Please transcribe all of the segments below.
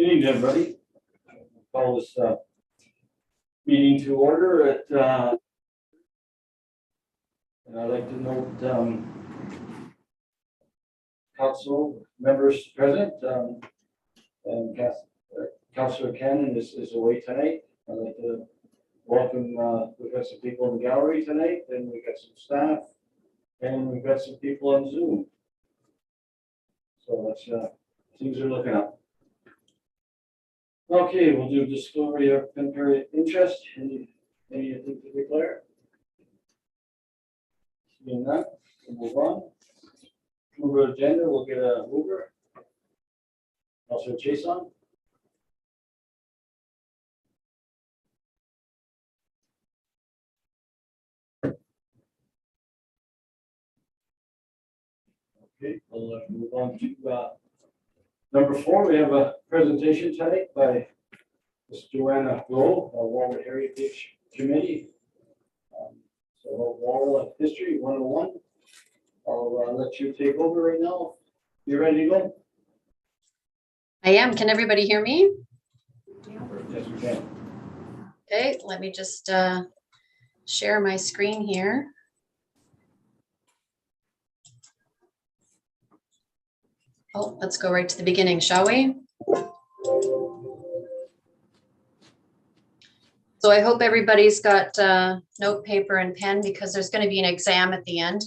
Good evening, everybody. Call this meeting to order at, and I'd like to note council members present, and Councillor Cannon is away tonight. I'd like to welcome, we've got some people in the gallery tonight, and we've got some staff, and we've got some people on Zoom. So that's, things are looking up. Okay, we'll do discovery of temporary interest. Anything to declare? Seeing that, we'll move on. Mover agenda, we'll get a mover. Also Jason. Okay, we'll move on to number 4. We have a presentation tonight by Ms. Joanna Goh, Warwick Heritage Committee. So Warwick History 101. I'll let you take over right now. You ready to go? I am. Can everybody hear me? Yes, we can. Okay, let me just share my screen here. Oh, let's go right to the beginning, shall we? So I hope everybody's got note paper and pen because there's going to be an exam at the end.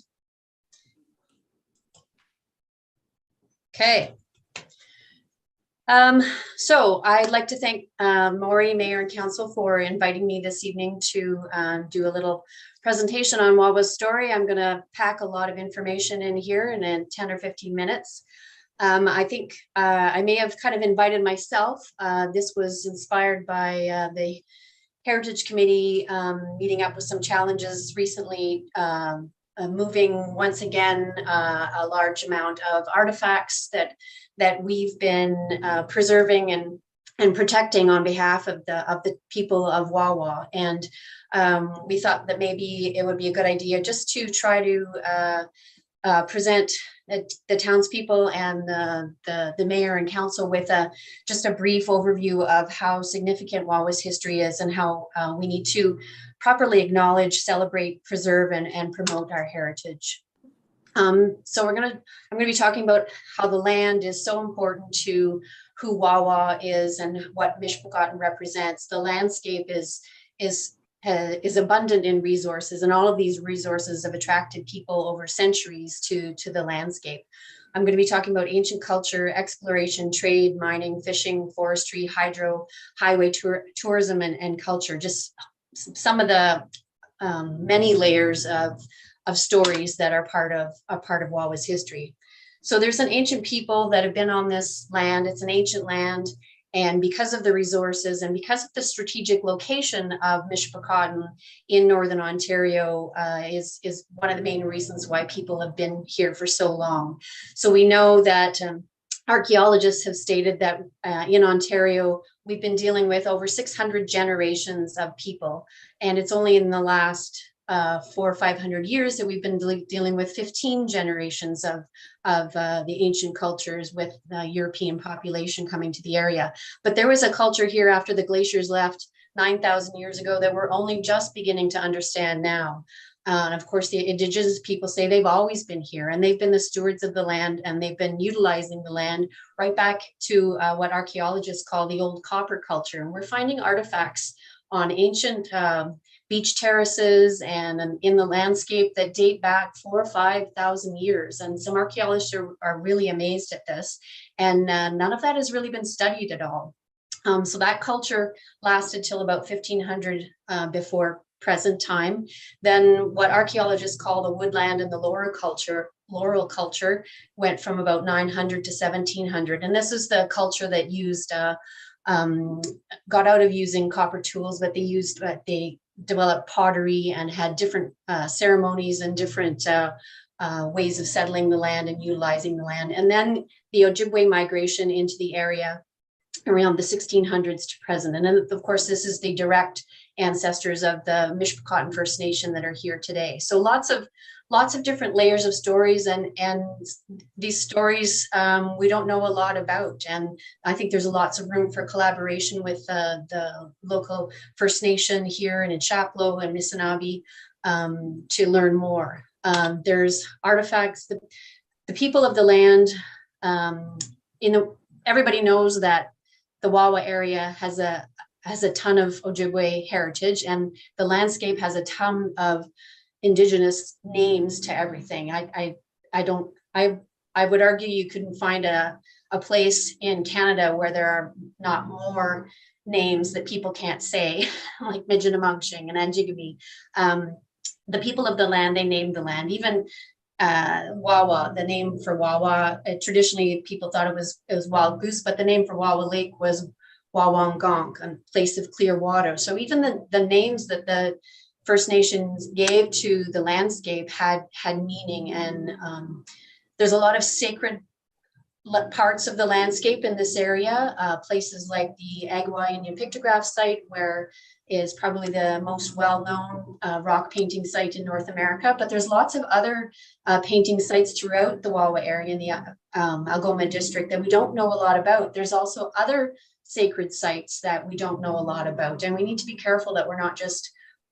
Okay. So I'd like to thank Maury, Mayor and Council for inviting me this evening to do a little presentation on Wawa's story. I'm going to pack a lot of information in here in 10 or 15 minutes. I think I may have kind of invited myself. This was inspired by the Heritage Committee meeting up with some challenges recently, moving once again a large amount of artifacts that we've been preserving and protecting on behalf of the people of Wawa. And we thought that maybe it would be a good idea just to try to present the townspeople and the mayor and council with just a brief overview of how significant Wawa's history is and how we need to properly acknowledge, celebrate, preserve, and promote our heritage. So I'm gonna be talking about how the land is so important to who Wawa is and what Mishpugatan represents. The landscape is abundant in resources, and all of these resources have attracted people over centuries to the landscape. I'm going to be talking about ancient culture, exploration, trade, mining, fishing, forestry, hydro, highway tourism, and culture. Just some of the many layers of stories that are part of Wawa's history. So there's an ancient people that have been on this land. It's an ancient land. And because of the resources and because of the strategic location of Mishpugatan in Northern Ontario is one of the main reasons why people have been here for so long. So we know that archaeologists have stated that in Ontario, we've been dealing with over 600 generations of people. And it's only in the last 400 or 500 years that we've been dealing with 15 generations of the ancient cultures with the European population coming to the area. But there was a culture here after the glaciers left 9,000 years ago that we're only just beginning to understand now. And of course, the indigenous people say they've always been here and they've been the stewards of the land and they've been utilizing the land right back to what archaeologists call the old copper culture. And we're finding artifacts on ancient beach terraces and in the landscape that date back 4,000 or 5,000 years. And some archaeologists are really amazed at this. And none of that has really been studied at all. So that culture lasted till about 1500 before present time. Then what archaeologists call the woodland and the laurel culture went from about 900 to 1700. And this is the culture that used got out of using copper tools, but they developed pottery and had different ceremonies and different ways of settling the land and utilizing the land. And then the Ojibwe migration into the area around the 1600s to present. And then of course, this is the direct ancestors of the Mishpugatan First Nation that are here today. So lots of lots of different layers of stories, and these stories we don't know a lot about. And I think there's lots of room for collaboration with the local First Nation here and in Chapleau and Missinaba to learn more. There's artifacts, the people of the land, everybody knows that the Wawa area has a ton of Ojibwe heritage, and the landscape has a ton of Indigenous names to everything. I would argue you couldn't find a place in Canada where there are not more names that people can't say, like Mijigamingshing and Anjigami. The people of the land, they named the land. Even Wawa, the name for Wawa, traditionally people thought it was Wild Goose, but the name for Wawa Lake was Wawangong, a place of clear water. So even the names that the First Nations gave to the landscape had meaning, and there's a lot of sacred parts of the landscape in this area. Places like the Agawam Indian Pictograph site, where is probably the most well-known rock painting site in North America, but there's lots of other painting sites throughout the Wawa area in the Algoma district that we don't know a lot about. There's also other sacred sites that we don't know a lot about, and we need to be careful that we're not just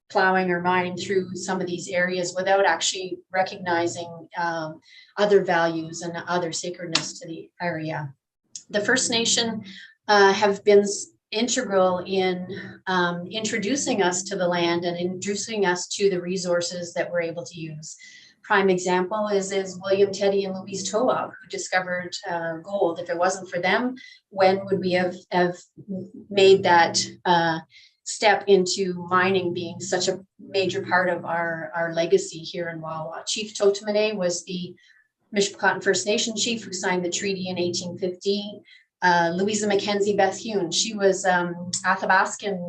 plowing or mining through some of these areas without actually recognizing other values and other sacredness to the area. The First Nation have been integral in introducing us to the land and introducing us to the resources that we're able to use. Prime example is William, Teddy, and Louise Toa, who discovered gold. If it wasn't for them, when would we have made that step into mining being such a major part of our legacy here in Wawa? Chief Totemene was the Mishpekatan First Nation chief who signed the treaty in 1850. Louisa Mackenzie Bethune, she was Athabascan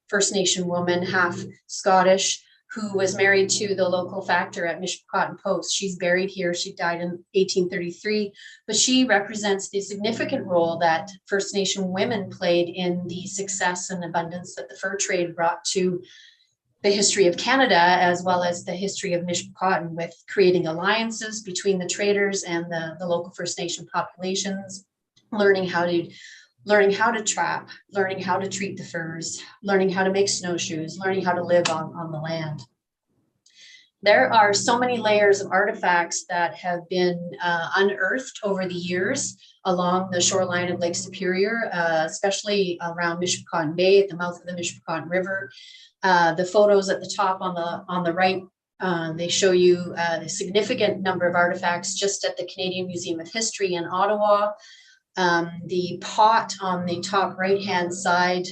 First Nation woman, half Scottish, who was married to the local factor at Mishpekatan Post. She's buried here. She died in 1833, but she represents the significant role that First Nation women played in the success and abundance that the fur trade brought to the history of Canada, as well as the history of Mishpekatan, with creating alliances between the traders and the local First Nation populations, learning how to trap, learning how to treat the furs, learning how to make snowshoes, learning how to live on the land. There are so many layers of artifacts that have been unearthed over the years along the shoreline of Lake Superior, especially around Mishpekatan Bay at the mouth of the Mishpekatan River. The photos at the top on the right, they show you the significant number of artifacts just at the Canadian Museum of History in Ottawa. The pot on the top right-hand side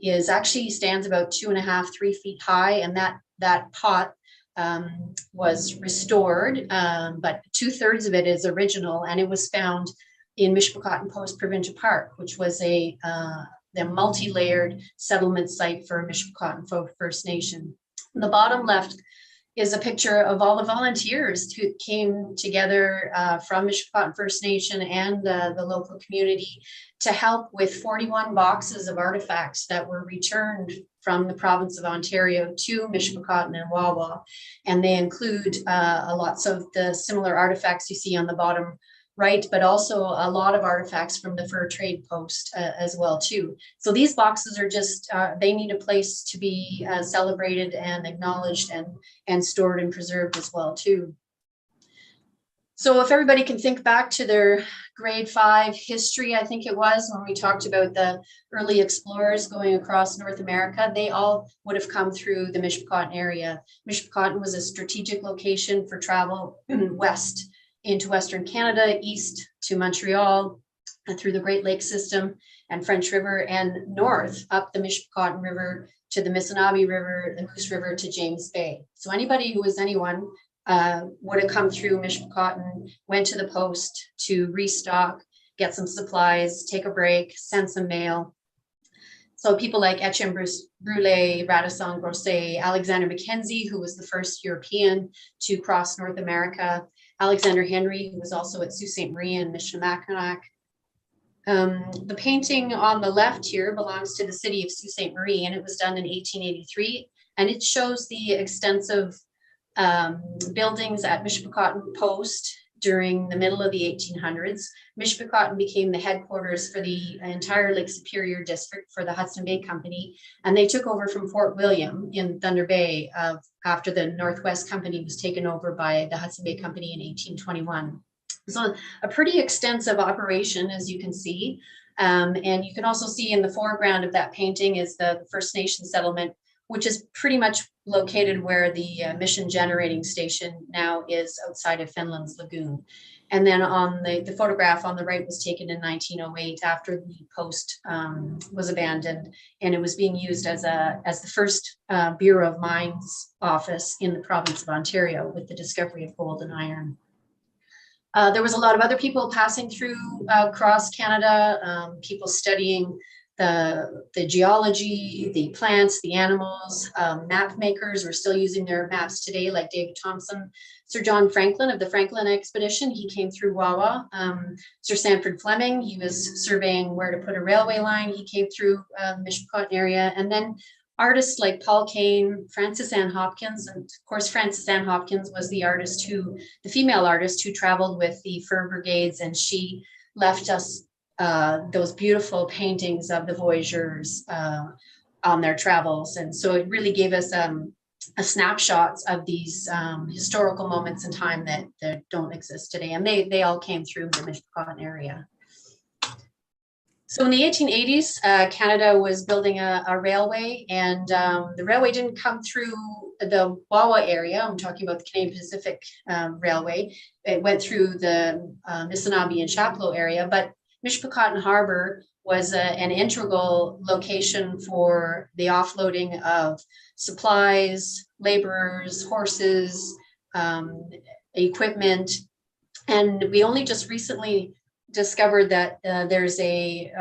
stands about 2.5, 3 feet high, and that pot was restored, but 2/3 of it is original, and it was found in Mishpekatan Post Provincial Park, which was the multi-layered settlement site for Mishpekatan First Nation. The bottom left is a picture of all the volunteers who came together from Mishpekatan First Nation and the local community to help with 41 boxes of artifacts that were returned from the province of Ontario to Mishpekatan and Wawa. And they include lots of the similar artifacts you see on the bottom right, but also a lot of artifacts from the fur trade post as well too. So these boxes are just, they need a place to be celebrated and acknowledged and stored and preserved as well too. So if everybody can think back to their grade 5 history, I think it was, when we talked about the early explorers going across North America, they all would have come through the Mishpekatan area. Mishpekatan was a strategic location for travel west into Western Canada, east to Montreal, through the Great Lakes system and French River, and north up the Mishpekatan River to the Missinaba River, the Moose River to James Bay. So anybody who was anyone would have come through Mishpekatan, went to the post to restock, get some supplies, take a break, send some mail. So people like Etienne Brûlé, Radisson Grosset, Alexander Mackenzie, who was the first European to cross North America, Alexander Henry, who was also at Sault Ste. Marie and Michilimackinac. The painting on the left here belongs to the city of Sault Ste. Marie, and it was done in 1883, and it shows the extensive buildings at Mishpecotton Post during the middle of the 1800s. Mishpecotton became the headquarters for the entire Lake Superior district for the Hudson Bay Company, and they took over from Fort William in Thunder Bay after the Northwest Company was taken over by the Hudson Bay Company in 1821. So a pretty extensive operation, as you can see. And you can also see in the foreground of that painting is the First Nation settlement, which is pretty much located where the Mission Generating Station now is outside of Fenland's Lagoon. And then on the photograph on the right was taken in 1908 after the post was abandoned, and it was being used as the first Bureau of Mines office in the province of Ontario with the discovery of gold and iron. There was a lot of other people passing through across Canada, people studying the geology, the plants, the animals. Map makers were still using their maps today, like David Thompson. Sir John Franklin of the Franklin expedition, he came through Wawa. Sir Sanford Fleming, he was surveying where to put a railway line. He came through the Mishpecotton area. And then artists like Paul Kane, Frances Ann Hopkins, and of course, Frances Ann Hopkins was the female artist who traveled with the fur brigades, and she left us those beautiful paintings of the voyageurs on their travels. And so it really gave us a snapshots of these historical moments in time that don't exist today. And they all came through the Mishpecotton area. So in the 1880s, Canada was building a railway, and the railway didn't come through the Wawa area. I'm talking about the Canadian Pacific Railway. It went through the Missinaibi and Chapleau area, but Mishpecotton Harbor was an integral location for the offloading of supplies, laborers, horses, equipment. And we only just recently discovered that there's a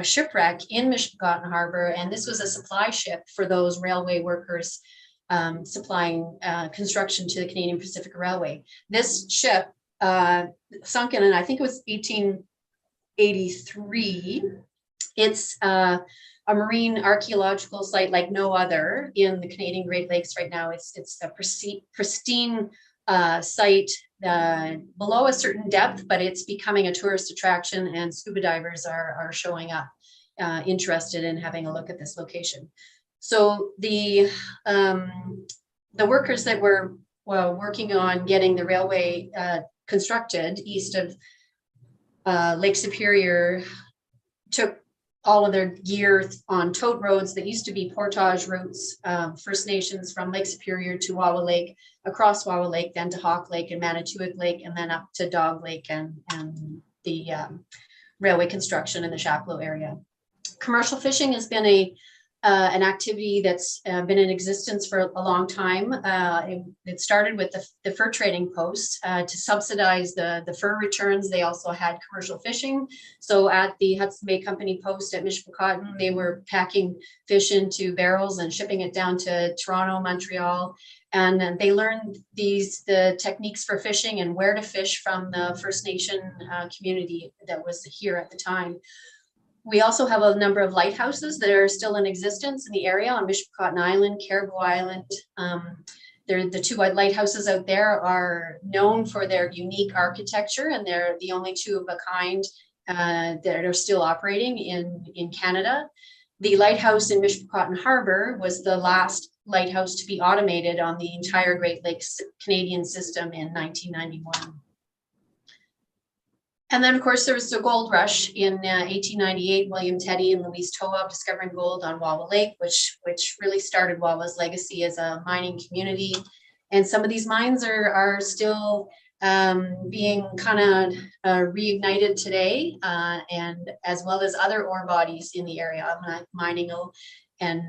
shipwreck in Mishpecotton Harbor, and this was a supply ship for those railway workers supplying construction to the Canadian Pacific Railway. This ship sunk in, and I think it was 1883. It's a marine archaeological site like no other in the Canadian Great Lakes right now. It's a pristine site below a certain depth, but it's becoming a tourist attraction, and scuba divers are showing up interested in having a look at this location. So the workers that were working on getting the railway constructed east of Lake Superior took all of their gear on tote roads that used to be portage routes, First Nations from Lake Superior to Wawa Lake, across Wawa Lake, then to Hawk Lake and Manitowoc Lake, and then up to Dog Lake and the railway construction in the Chapleau area. Commercial fishing has been an activity that's been in existence for a long time. It started with the fur trading post to subsidize the fur returns. They also had commercial fishing. So at the Hudson Bay Company post at Mishpecotton, they were packing fish into barrels and shipping it down to Toronto, Montreal. And they learned the techniques for fishing and where to fish from the First Nation community that was here at the time. We also have a number of lighthouses that are still in existence in the area on Mishpecotton Island, Caribou Island. The two lighthouses out there are known for their unique architecture, and they're the only two of a kind that are still operating in Canada. The lighthouse in Mishpecotton Harbor was the last lighthouse to be automated on the entire Great Lakes Canadian system in 1991. And then, of course, there was the gold rush in 1898. William Teddy and Louise Toab discovering gold on Wawa Lake, which really started Wawa's legacy as a mining community. And some of these mines are still being kind of reignited today, and as well as other ore bodies in the area. Mining and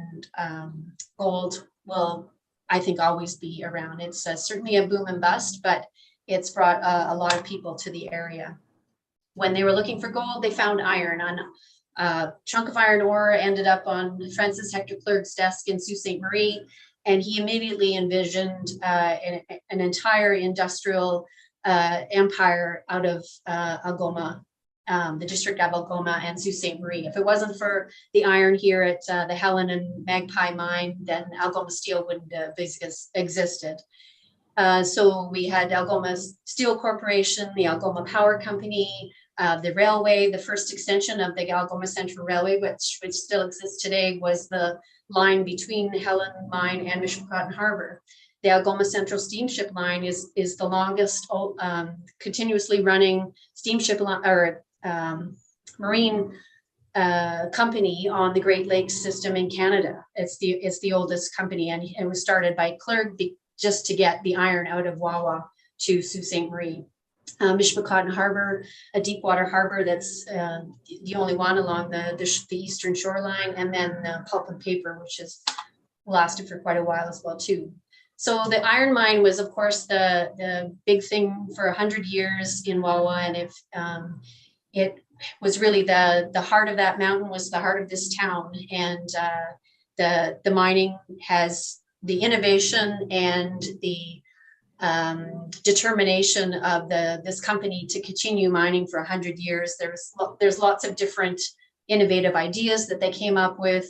gold will, I think, always be around. It's certainly a boom and bust, but it's brought a lot of people to the area. When they were looking for gold, they found iron. A chunk of iron ore ended up on Francis Hector Clerc's desk in Sault Ste. Marie, and he immediately envisioned an entire industrial empire out of Algoma, the district of Algoma and Sault Ste. Marie. If it wasn't for the iron here at the Helen and Magpie mine, then Algoma Steel wouldn't have existed. So we had Algoma Steel Corporation, the Algoma Power Company, the railway. The first extension of the Algoma Central Railway, which still exists today, was the line between Helen Mine and Mishpecotton Harbor. The Algoma Central Steamship Line is the longest continuously running steamship or marine company on the Great Lakes system in Canada. It's the oldest company, and it was started by Clerg just to get the iron out of Wawa to Sault Ste. Marie. Mishpecotton Harbor, a deep water harbor that's the only one along the eastern shoreline, and then pulp and paper, which has lasted for quite a while as well too. So the iron mine was, of course, the big thing for 100 years in Wawa, and if it was really the heart of that mountain was the heart of this town, and the mining has the innovation and the determination of this company to continue mining for 100 years. There's lots of different innovative ideas that they came up with,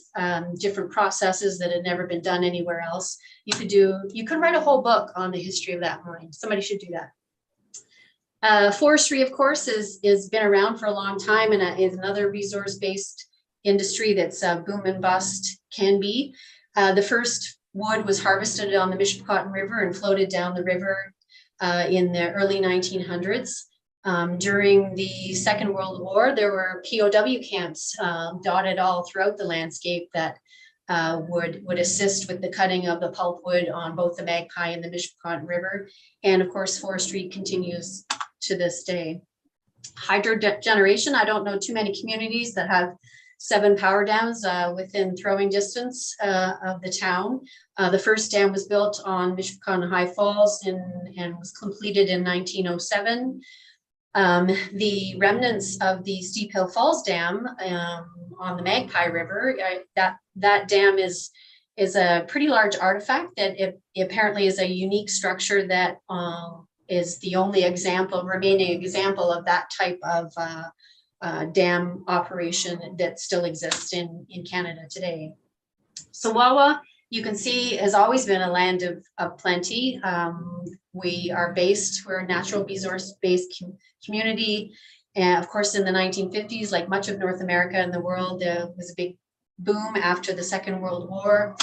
different processes that had never been done anywhere else. You could write a whole book on the history of that mine. Somebody should do that. Forestry, of course, is been around for a long time, and is another resource-based industry that's boom and bust can be. The first wood was harvested on the Mishpecotton River and floated down the river in the early 1900s. During the Second World War, there were POW camps dotted all throughout the landscape that would assist with the cutting of the pulpwood on both the Magpie and the Mishpecotton River. And of course, forestry continues to this day. Hydro generation, I don't know too many communities that have 7 power dams within throwing distance of the town. The first dam was built on Mishpecotton High Falls and was completed in 1907. The remnants of the Steep Hill Falls Dam on the Magpie River, that dam is a pretty large artifact that it apparently is a unique structure that is the only remaining example of that type of dam operation that still exists in Canada today. So Wawa, you can see, has always been a land of plenty. We're a natural resource-based community. And of course, in the 1950s, like much of North America and the world, there was a big boom after the Second World War.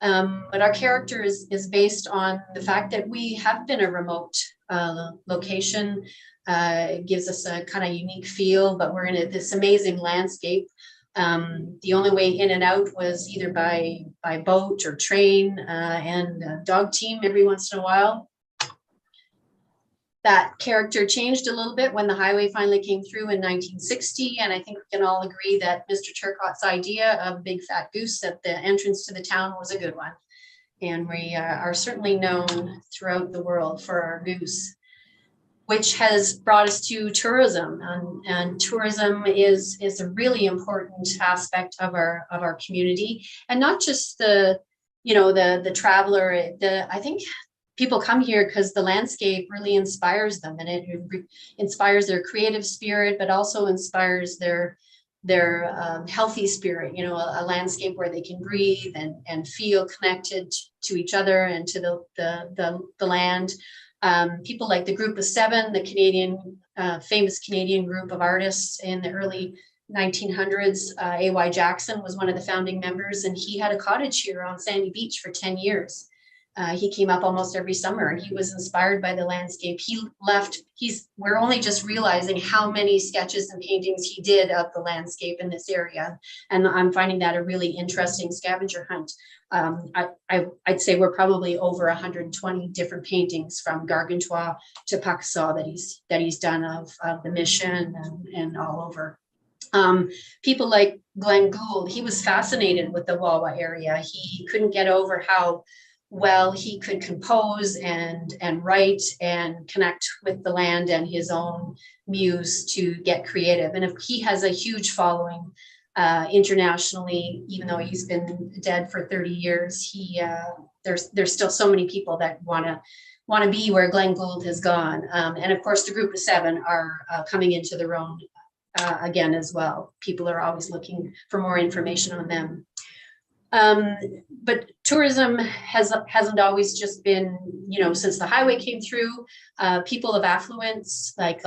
But our character is based on the fact that we have been a remote location. It gives us a kind of unique feel, but we're in this amazing landscape. The only way in and out was either by boat or train, and a dog team every once in a while. That character changed a little bit when the highway finally came through in 1960, and I think we can all agree that Mr. Turcotte's idea of a big fat goose at the entrance to the town was a good one. And we are certainly known throughout the world for our goose, which has brought us to tourism, and tourism is a really important aspect of our community, and not just the traveler. I think people come here because the landscape really inspires them, and it inspires their creative spirit, but also inspires their healthy spirit. A landscape where they can breathe and feel connected to each other and to the land. People like the Group of Seven, the famous Canadian group of artists in the early 1900s. A.Y. Jackson was one of the founding members, and he had a cottage here on Sandy Beach for 10 years. He came up almost every summer, and he was inspired by the landscape. We're only just realizing how many sketches and paintings he did of the landscape in this area. And I'm finding that a really interesting scavenger hunt. I'd say we're probably over 120 different paintings from Gargantua to Pakasaw that he's done of the mission and all over. People like Glenn Gould, he was fascinated with the Wawa area. He couldn't get over how well he could compose and write and connect with the land and his own muse to get creative. And if he has a huge following internationally, even though he's been dead for 30 years, there's still so many people that want to be where Glenn Gould has gone. And of course, the Group of Seven are coming into their own again as well. People are always looking for more information on them. But tourism hasn't always just been, since the highway came through, people of affluence, like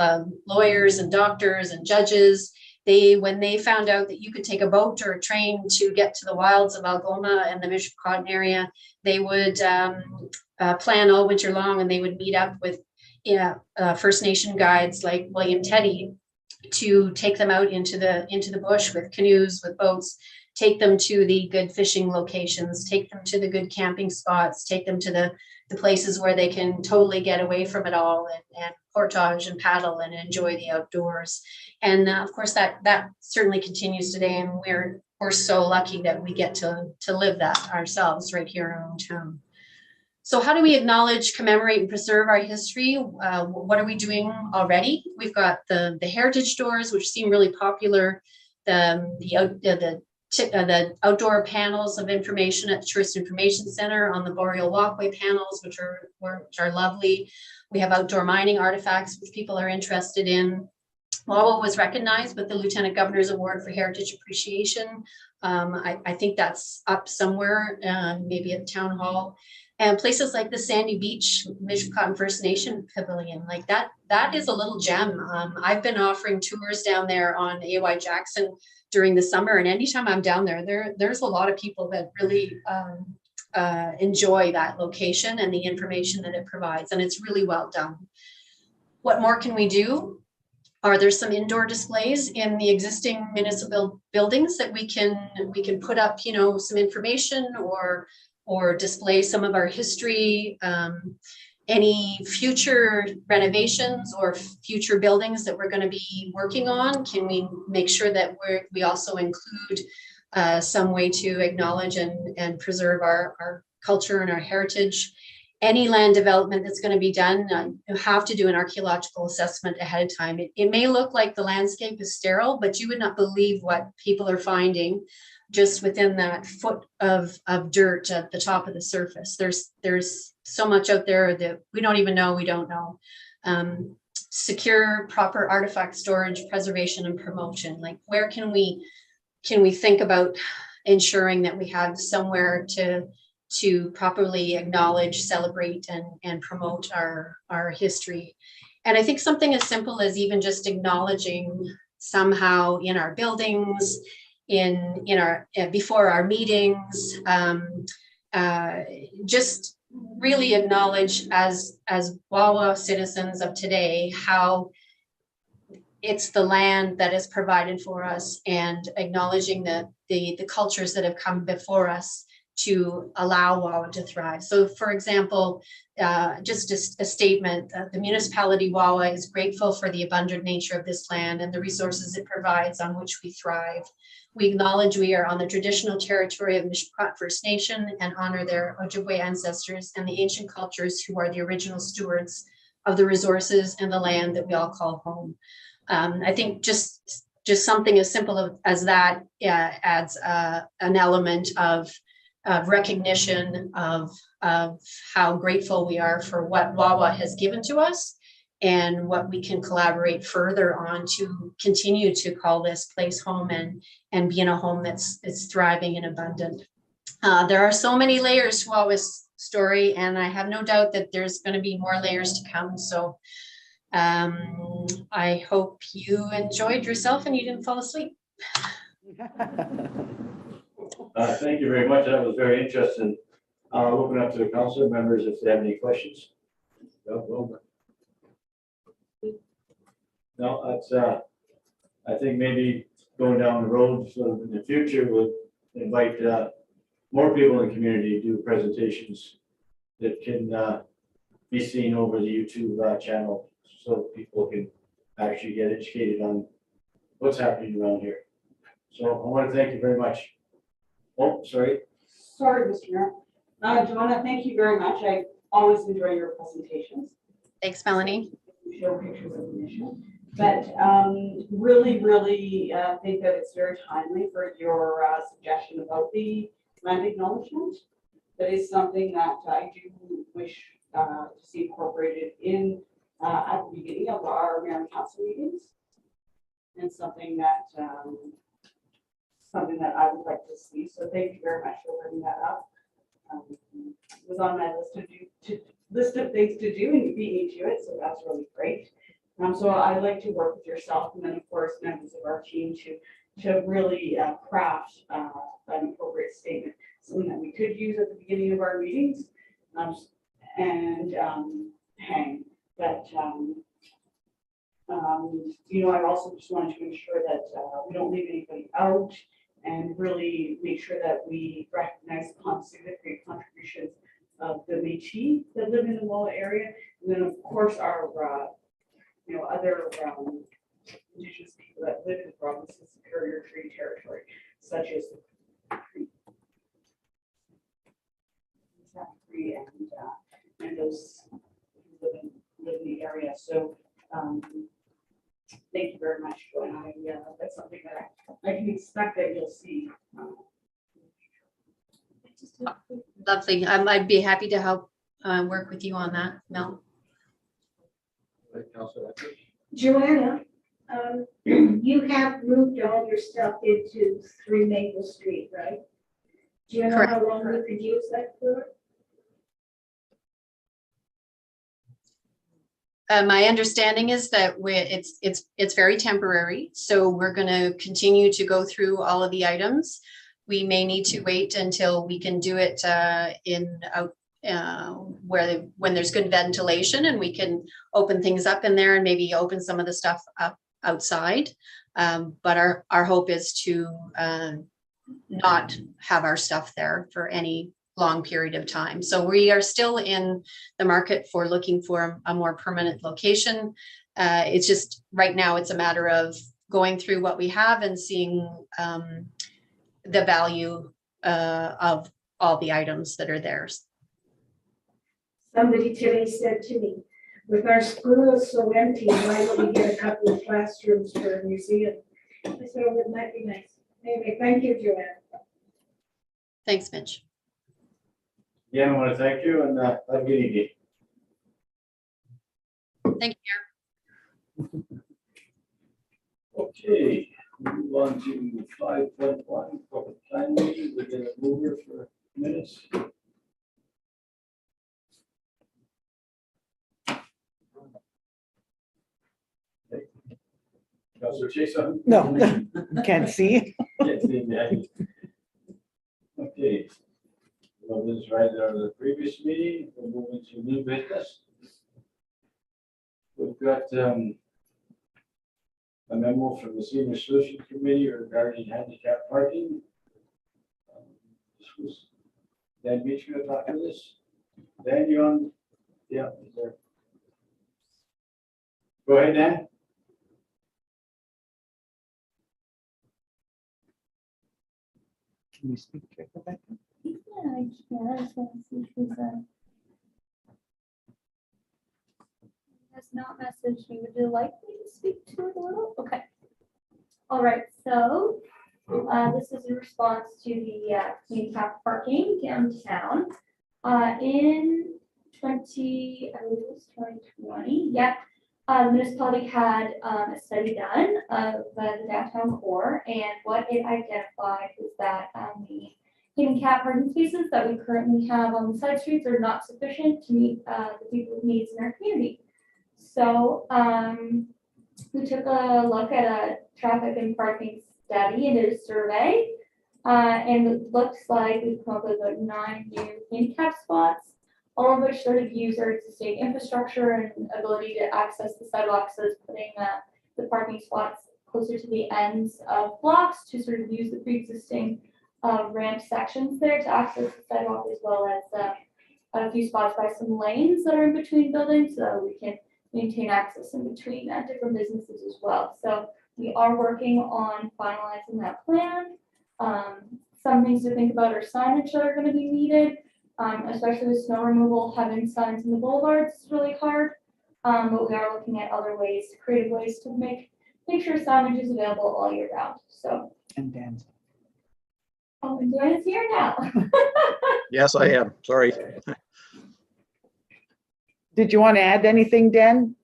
lawyers and doctors and judges, when they found out that you could take a boat or a train to get to the wilds of Algoma and the Mishpachon area, they would plan all winter long, and they would meet up with First Nation guides like William Teddy to take them out into the bush with canoes, with boats, take them to the good fishing locations, take them to the good camping spots, take them to the places where they can totally get away from it all and portage and paddle and enjoy the outdoors. And of course, that certainly continues today. And we're so lucky that we get to live that ourselves right here in our own town. So how do we acknowledge, commemorate, and preserve our history? What are we doing already? We've got the heritage doors, which seem really popular. The outdoor panels of information at the Tourist Information Center, on the Boreal Walkway panels, which are lovely. We have outdoor mining artifacts, which people are interested in. Wawa was recognized with the Lieutenant Governor's Award for Heritage Appreciation. I think that's up somewhere, maybe at the Town Hall. And places like the Sandy Beach Mishpachon First Nation Pavilion, like that is a little gem. I've been offering tours down there on A.Y. Jackson during the summer, and anytime I'm down there's a lot of people that really enjoy that location and the information that it provides, and it's really well done. What more can we do? There's some indoor displays in the existing municipal buildings that we can put up, some information or display some of our history. Any future renovations or future buildings that we're going to be working on, can we make sure that we also include some way to acknowledge and preserve our culture and our heritage? Any land development that's going to be done, you have to do an archaeological assessment ahead of time. It may look like the landscape is sterile, but you would not believe what people are finding just within that foot of dirt at the top of the surface. There's so much out there that we don't even know we don't know. Secure, proper artifact storage, preservation, and promotion. Like, where can we think about ensuring that we have somewhere to properly acknowledge, celebrate, and promote our history? And I think something as simple as even just acknowledging somehow in our buildings, in our before our meetings, just really acknowledge as Wawa citizens of today how it's the land that is provided for us, and acknowledging the cultures that have come before us to allow Wawa to thrive. So, for example, just a statement, the municipality Wawa is grateful for the abundant nature of this land and the resources it provides on which we thrive. We acknowledge we are on the traditional territory of Mishpachon First Nation and honor their Ojibwe ancestors and the ancient cultures who are the original stewards of the resources and the land that we all call home. I think just something as simple as that adds an element of recognition of how grateful we are for what Wawa has given to us, and what we can collaborate further on to continue to call this place home and be in a home that's thriving and abundant. There are so many layers to Wawa's story, and I have no doubt that there's going to be more layers to come. So I hope you enjoyed yourself and you didn't fall asleep. Thank you very much. That was very interesting. I'll open up to the council members if they have any questions. No, that's I think maybe going down the road, so in the future we'll invite more people in the community to do presentations that can be seen over the YouTube channel, so people can actually get educated on what's happening around here. So I want to thank you very much. Oh, sorry. Sorry, Mr. Mayor. Joanna, thank you very much. I always enjoy your presentations. Thanks, Melanie. You show pictures of the mission. But really think that it's very timely for your suggestion about the land acknowledgement. That is something that I do wish to see incorporated in at the beginning of our mayor and council meetings, and something that something that I would like to see. So thank you very much for bringing that up. It was on my list of things to do, and you beat me to it, so that's really great. So I'd like to work with yourself, and then of course members of our team to really craft an appropriate statement, something that we could use at the beginning of our meetings, and hang. But I also just wanted to ensure that we don't leave anybody out, and really make sure that we recognize the significant contributions of the Métis that live in the Moa area, and then of course our other Indigenous people that live in the province's Superior Treaty Territory, such as the Cree and those who live in the area. So thank you very much, Joanne. That's something that I can expect that you'll see. Lovely. I'd be happy to help work with you on that, Mel. Councillor Eckert? Joanna, you have moved all your stuff into 3 Maple Street, right? Do you know Correct. how long we could use that for? My understanding is that it's very temporary, so we're going to continue to go through all of the items. We may need to wait until we can do it when there's good ventilation, and we can open things up in there and maybe open some of the stuff up outside. But our hope is to not have our stuff there for any long period of time. So we are still in the market for looking for a more permanent location. It's just right now it's a matter of going through what we have and seeing the value of all the items that are theirs. Somebody today said to me, with our schools so empty, why don't we get a couple of classrooms for a museum? I said, oh, it might be nice. Anyway, thank you, Joanne. Thanks, Mitch. Yeah, I want to thank you, and have a good evening. Thank you. Okay, move on to 5.1, public plan meeting. We're going to move here for minutes. Councillor Chason? No, can't see. Can't see behind you. Okay. Well, this is right out of the previous meeting. We're moving to new business. We've got a memo from the Senior Solution Committee regarding handicap parking. This was Dan Beach going to talk to this. Dan, you on? Yeah, he's there. Go ahead, Dan. Can you speak to Rebecca? Yeah, I can. I just want to see if she's has not messaged me. Would you like me to speak to it a little? Okay. All right. So this is in response to the handicap parking downtown in 2020. Yeah. The municipality had a study done of the downtown core, and what it identified was that the handicap parking spaces that we currently have on the side streets are not sufficient to meet the people's needs in our community. So we took a look at a traffic and parking study and did a survey, and it looks like we've come up with about 9 new handicap spots, all of which sort of use our existing infrastructure and ability to access the sidewalks, so it's putting the parking spots closer to the ends of blocks to sort of use the pre-existing ramp sections there to access the sidewalk, as well as a few spots by some lanes that are in between buildings, so we can maintain access in between different businesses as well. So we are working on finalizing that plan. Some things to think about are signage that are going to be needed. Especially with snow removal, having signs in the boulevards is really hard. But we are looking at other ways, creative ways to make sure signage is available all year round. So. And Dan's. Oh, and Dan is here now. Yes, I am. Sorry. Did you want to add anything, Dan?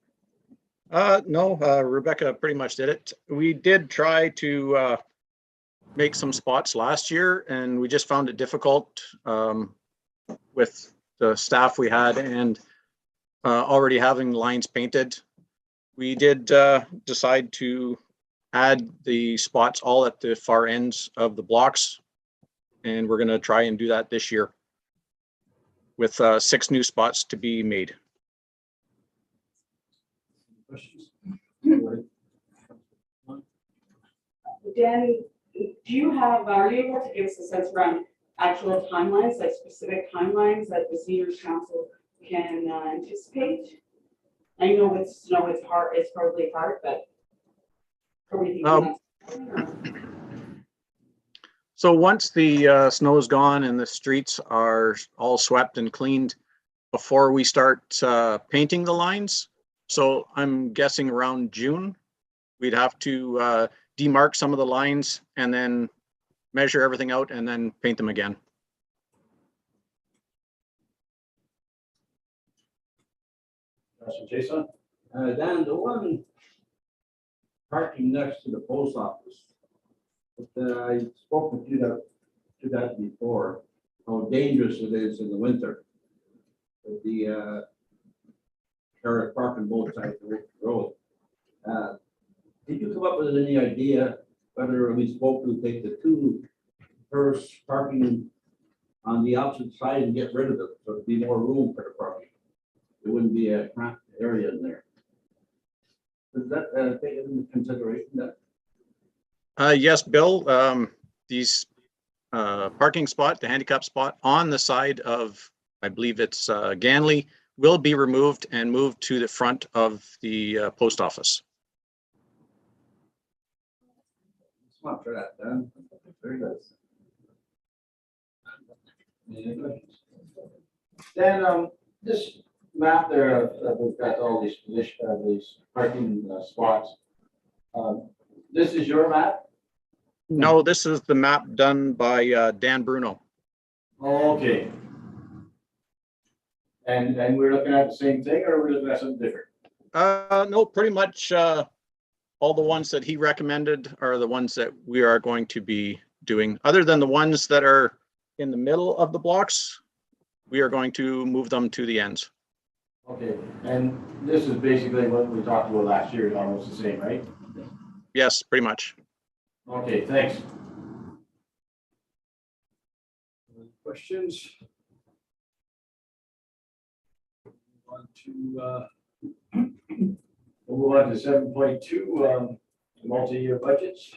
No, Rebecca pretty much did it. We did try to make some spots last year, and we just found it difficult with the staff we had and already having lines painted. We did decide to add the spots all at the far ends of the blocks, and we're going to try and do that this year with 6 new spots to be made. Questions? Dan, do you have, are you able to give us a sense around actual timelines, like specific timelines that the seniors council can anticipate? I know with snow, it's hard, it's probably hard, but. Are we thinking that's- So once the snow is gone and the streets are all swept and cleaned, before we start painting the lines, so I'm guessing around June, we'd have to demarc some of the lines and then measure everything out and then paint them again. Councilor Jason? Dan, the one parking next to the post office, but I spoke with you to that before, how dangerous it is in the winter. With the cars parking both sides of the road. Did you come up with any idea whether we spoke to take the 2 first parking on the opposite side and get rid of them, so there'd be more room for the parking? There wouldn't be a cramped area in there. Is that taken into consideration that? Yes, Bill, these parking spot, the handicap spot on the side of, I believe it's Ganley, will be removed and moved to the front of the post office. Smart for that, Dan. Very good. Any questions? Dan, this map there, we've got all these these parking spots. This is your map? No, this is the map done by Dan Bruno. Okay. And we're looking at the same thing, or we're looking at something different? No, pretty much all the ones that he recommended are the ones that we are going to be doing. Other than the ones that are in the middle of the blocks, we are going to move them to the ends. Okay, and this is basically what we talked about last year, almost the same, right? Yes, pretty much. Okay, thanks. Questions? Want to we'll move on to 7.2, multi-year budgets.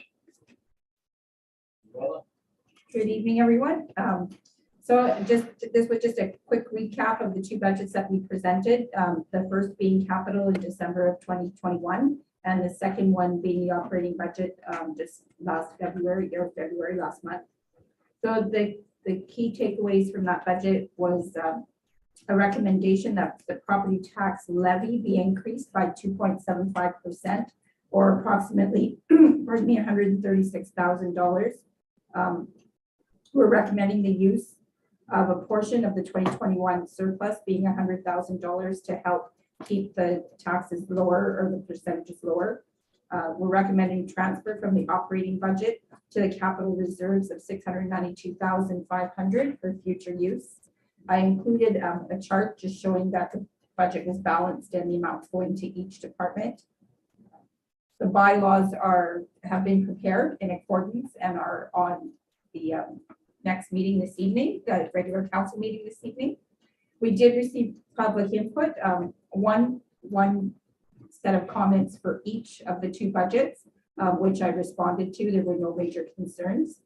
Well, Good evening, everyone. So this was just a quick recap of the 2 budgets that we presented. The first being capital in December of 2021, and the second one being the operating budget just last February last month. So the key takeaways from that budget was a recommendation that the property tax levy be increased by 2.75%, or approximately, pardon me, $136,000. We're recommending the use of a portion of the 2021 surplus being $100,000 to help keep the taxes lower, or the percentages lower. We're recommending transfer from the operating budget to the capital reserves of $692,500 for future use. I included a chart just showing that the budget was balanced and the amounts going to each department. The bylaws have been prepared in accordance and are on the next meeting this evening, the regular council meeting this evening. We did receive public input, one set of comments for each of the 2 budgets, which I responded to. There were no major concerns.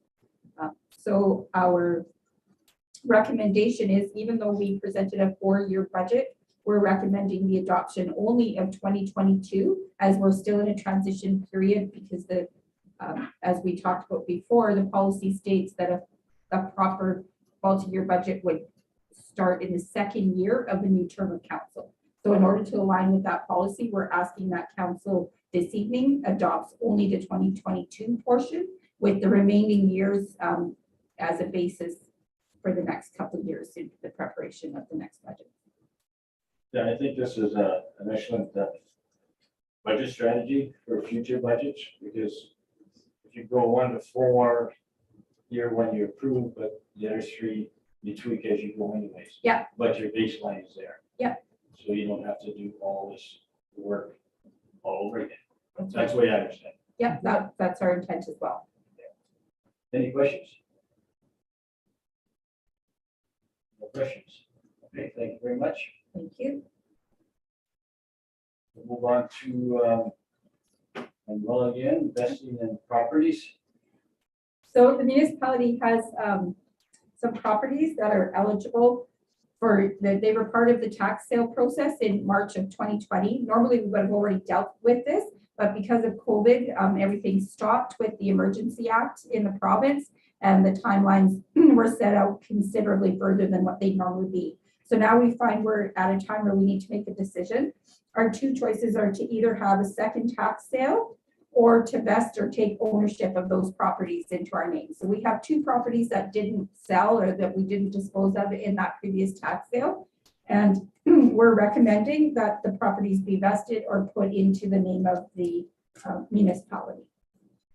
So our recommendation is, even though we presented a 4-year budget, we're recommending the adoption only of 2022, as we're still in a transition period, because as we talked about before, the policy states that a proper multi-year budget would start in the 2nd year of the new term of council. So in order to align with that policy, we're asking that council this evening adopts only the 2022 portion, with the remaining years as a basis for the next couple of years in the preparation of the next budget. Yeah, I think this is an excellent budget strategy for future budgets, because if you go 1 to 4, when you approve, but the other three you tweak as you go anyways. Yeah. But your baseline is there. Yeah. So you don't have to do all this work all over again. That's the way I understand. Yeah, that's our intent as well. Any questions? No questions? Okay, thank you very much. Thank you. We'll move on to Enrolling again, investing in properties. So the municipality has some properties that are eligible for, they were part of the tax sale process in March of 2020. Normally, we would have already dealt with this, but because of COVID, everything stopped with the Emergency Act in the province, and the timelines were set out considerably further than what they normally be. So now we find we're at a time where we need to make a decision. Our two choices are to either have a second tax sale or to vest or take ownership of those properties into our name. So we have two properties that didn't sell or that we didn't dispose of in that previous tax sale. And we're recommending that the properties be vested or put into the name of the municipality.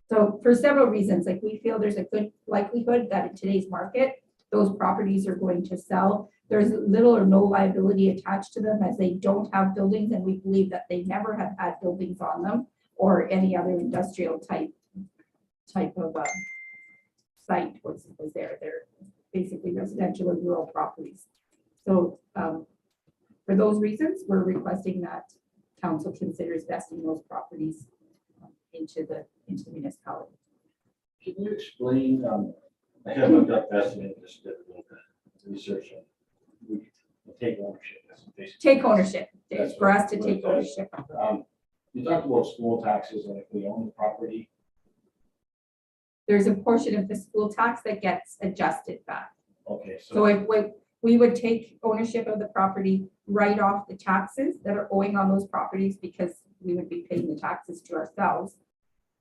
So for several reasons, like we feel there's a good likelihood that in today's market, those properties are going to sell. There's little or no liability attached to them as they don't have buildings, and we believe that they never have had buildings on them or any other industrial type of site was there. They're basically residential or rural properties. So for those reasons, we're requesting that council considers vesting those properties into the municipality. Can you explain, I have looked up vesting and just did a little bit of research on, we take ownership. That's basically. Take ownership. It's for us to take ownership. You talked about school taxes, and if we own the property, There's a portion of the school tax that gets adjusted back. okay, So if we would take ownership of the property, write off the taxes that are owing on those properties because we would be paying the taxes to ourselves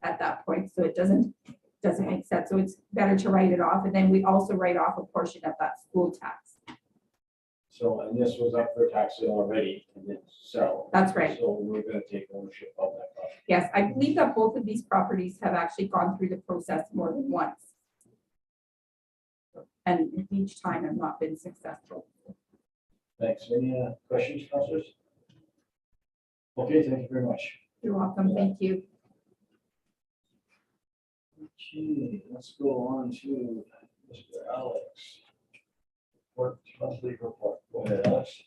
at that point. So it doesn't make sense. So it's better to write it off. And then we also write off a portion of that school tax. so, and this was up for tax sale already and didn't sell. That's right. So we're gonna take ownership of that property. Yes, I believe that both of these properties have actually gone through the process more than once. And each time have not been successful. Thanks. Any questions, councilors? Okay, thank you very much. You're welcome. Thank you. Okay, let's go on to Mr. Alex. Monthly report. Go ahead, Alex.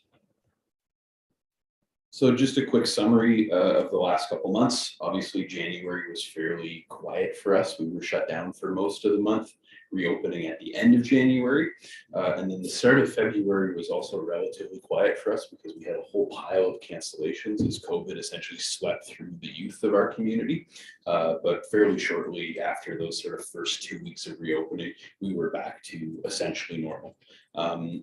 So just a quick summary of the last couple months. Obviously, January was fairly quiet for us. We were shut down for most of the month, reopening at the end of January. And then the start of February was also relatively quiet for us because we had a whole pile of cancellations as COVID essentially swept through the youth of our community. But fairly shortly after those sort of first 2 weeks of reopening, we were back to essentially normal.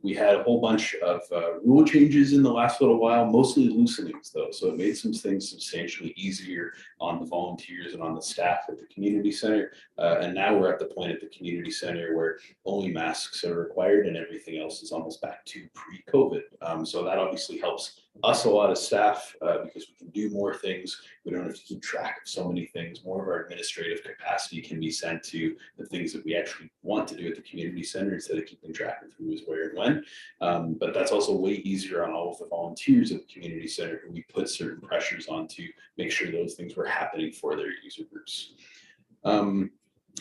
We had a whole bunch of rule changes in the last little while, mostly loosenings though. So it made some things substantially easier on the volunteers and on the staff at the community center. And now we're at the point at the community center where only masks are required and everything else is almost back to pre-COVID. So that obviously helps us a lot of staff because we can do more things. We don't have to keep track of so many things. More of our administrative capacity can be sent to the things that we actually want to do at the community center instead of keeping track of who is where and when. But that's also way easier on all of the volunteers at the community center who we put certain pressures on to make sure those things were happening for their user groups.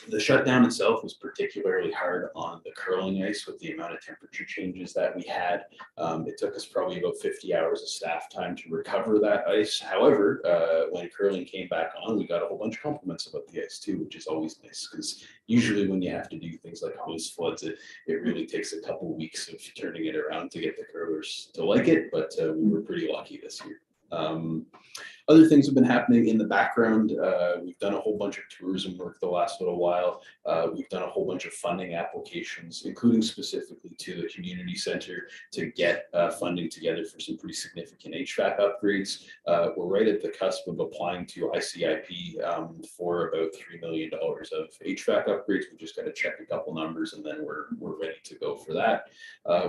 The shutdown itself was particularly hard on the curling ice with the amount of temperature changes that we had. It took us probably about 50 hours of staff time to recover that ice. However, when curling came back on, we got a whole bunch of compliments about the ice too, which is always nice because usually when you have to do things like hose floods, it really takes a couple of weeks of turning it around to get the curlers to like it, but we were pretty lucky this year. Other things have been happening in the background. We've done a whole bunch of tourism work the last little while. We've done a whole bunch of funding applications, including specifically to the community center to get funding together for some pretty significant HVAC upgrades. We're right at the cusp of applying to ICIP for about $3 million of HVAC upgrades. We just got to check a couple numbers and then we're ready to go for that.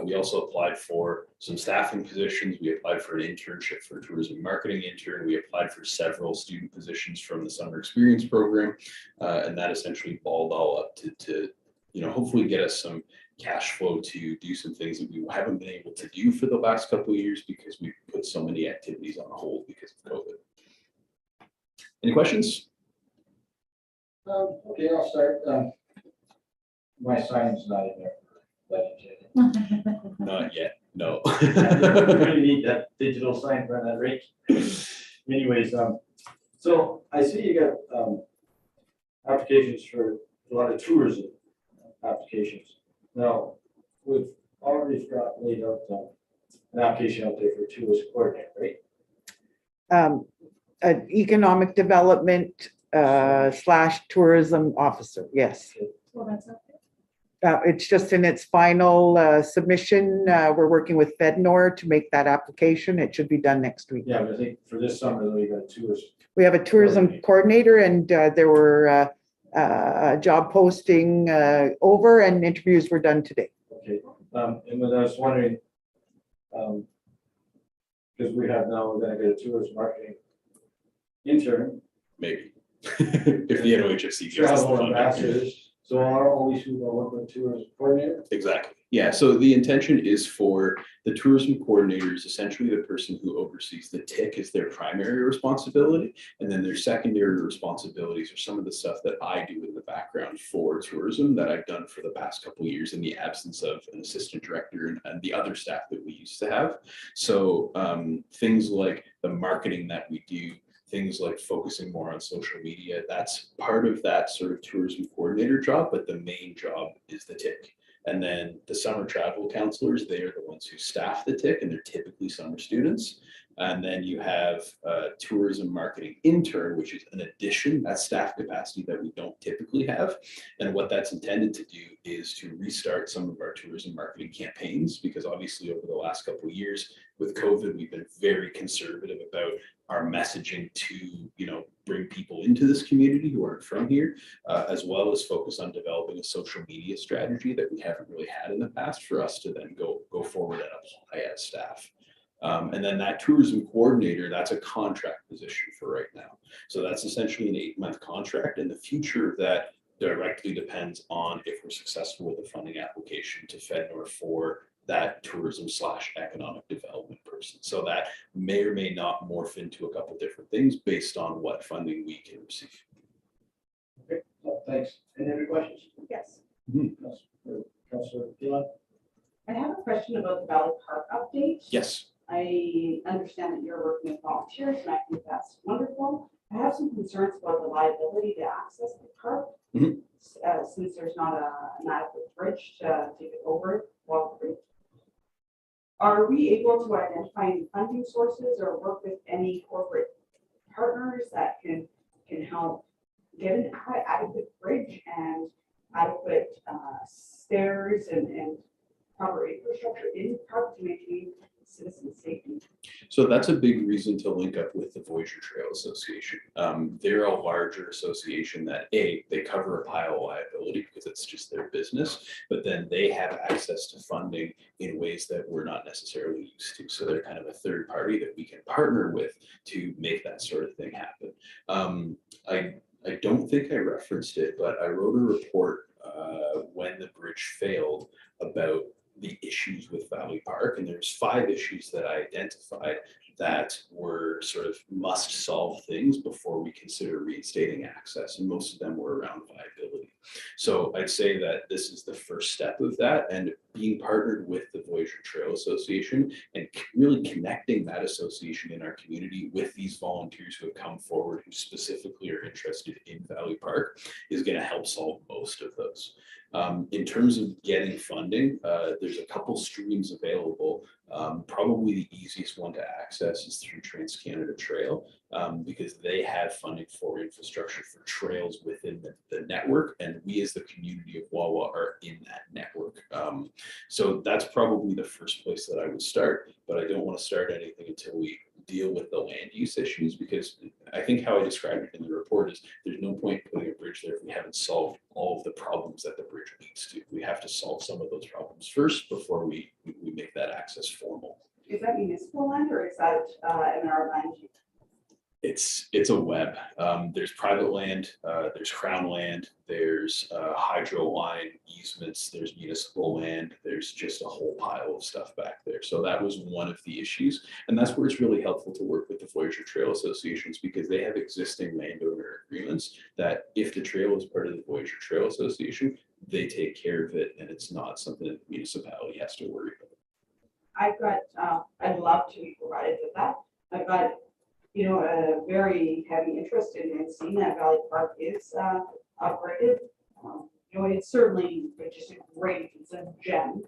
We also applied for some staffing positions. We applied for an internship for a tourism marketing intern. We applied for several student positions from the summer experience program, and that essentially balled all up to hopefully get us some cash flow to do some things that we haven't been able to do for the last couple of years because we've put so many activities on hold because of COVID. Any questions? Okay, I'll start. My sign's not in there. Not yet, no. We really need that digital sign for that rate. Anyways, so I see you got applications for a lot of tourism applications. Now, we've already got laid out an application out there for a tourism coordinator, right? An economic development / tourism officer, yes. Well, that's okay. It's just in its final submission. We're working with FedNor to make that application. It should be done next week. Yeah, but I think for this summer, though, you got tourism. We have a tourism coordinator, and there were job posting over, and interviews were done today. Okay, and when I was wondering, because we're gonna get a tourist marketing intern, Maybe. If the NOHSC gives us the travel funding. ambassadors, so are all these people work with tourism coordinator? Exactly. Yeah. So the intention is for the tourism coordinator is essentially the person who oversees the TIC is their primary responsibility. And then their secondary responsibilities are some of the stuff that I do in the background for tourism that I've done for the past couple of years in the absence of an assistant director and the other staff that we used to have. So things like the marketing that we do, things like focusing more on social media, that's part of that sort of tourism coordinator job, but the main job is the TIC. And then the summer travel counselors, they are the ones who staff the TIC, and they're typically summer students. And then you have a tourism marketing intern, which is an addition, that staff capacity that we don't typically have. And what that's intended to do is to restart some of our tourism marketing campaigns, because obviously over the last couple of years with COVID, we've been very conservative about our messaging to, bring people into this community who aren't from here, as well as focus on developing a social media strategy that we haven't really had in the past for us to then go forward and apply as staff. And then that tourism coordinator, that's a contract position for right now. So that's essentially an 8-month contract, and the future of that directly depends on if we're successful with the funding application to FedNor for that tourism / economic development person. So that may or may not morph into a couple different things based on what funding we can receive. Okay, well, thanks. Any other questions? Yes. Councilor Gillon? I have a question about the Valley Park update. Yes. I understand that you're working with volunteers, and I think that's wonderful. I have some concerns about the liability to access the park. Mhm. Since there's not an adequate bridge to take it over, walk the bridge. Are we able to identify any funding sources or work with any corporate partners that can help get an adequate bridge and adequate stairs and proper infrastructure in the park to maintain citizen safety? So that's a big reason to link up with the Voyageur Trail Association. They're a larger association that they cover a pile of liability because it's just their business, but then they have access to funding in ways that we're not necessarily used to. So they're kind of a third party that we can partner with to make that sort of thing happen. I don't think I referenced it, but I wrote a report when the bridge failed about the issues with Valley Park, and there's 5 issues that I identified that were sort of must solve things before we consider reinstating access, and most of them were around viability. So I'd say that this is the first step of that, and being partnered with the Voyageur Trail Association and really connecting that association in our community with these volunteers who have come forward who specifically are interested in Valley Park is going to help solve most of those. In terms of getting funding, there's a couple streams available. Probably the easiest one to access is through TransCanada Trail, because they have funding for infrastructure for trails within the network, and we as the community of Wawa are in that network. So that's probably the first place that I would start, but I don't want to start anything until we deal with the land use issues, because I think how I described it in the report is there's no point putting a bridge there if we haven't solved all of the problems that the bridge leads to. We have to solve some of those problems first before we make that access formal. Is that municipal land or is that MNR land? It's a web. There's private land, there's crown land, there's hydro line easements, there's municipal land, there's just a whole pile of stuff back there. So that was one of the issues. And that's where it's really helpful to work with the Voyageur Trail Associations, because they have existing landowner agreements that if the trail is part of the Voyageur Trail Association, they take care of it, and it's not something that the municipality has to worry about. I've got, I'd love to be provided with that. I've got, a very heavy interest in seeing that Valley Park is upgraded. It's certainly just it's a gem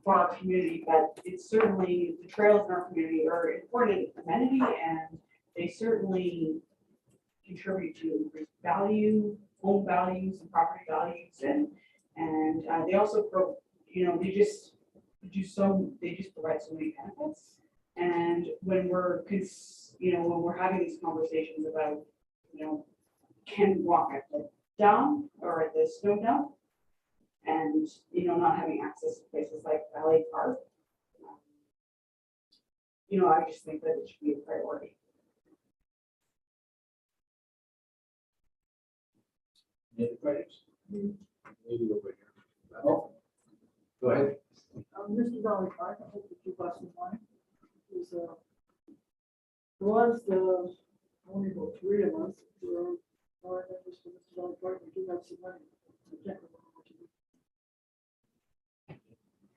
for our community, but it's certainly, the trails in our community are an important amenity, and they certainly contribute to increased value, home values and property values, and they also, they just provide so many benefits. And when we're, when we're having these conversations about, can we walk at the dam or at the snow dump, and, not having access to places like Valley Park, I just think that it should be a priority. Any other questions? Maybe over here. Oh, go ahead. Mr. Valley Park, I hope that you got some money. Was only about 3 of us were members for Mr. Valley Park, we do have some money. I can't remember what to do.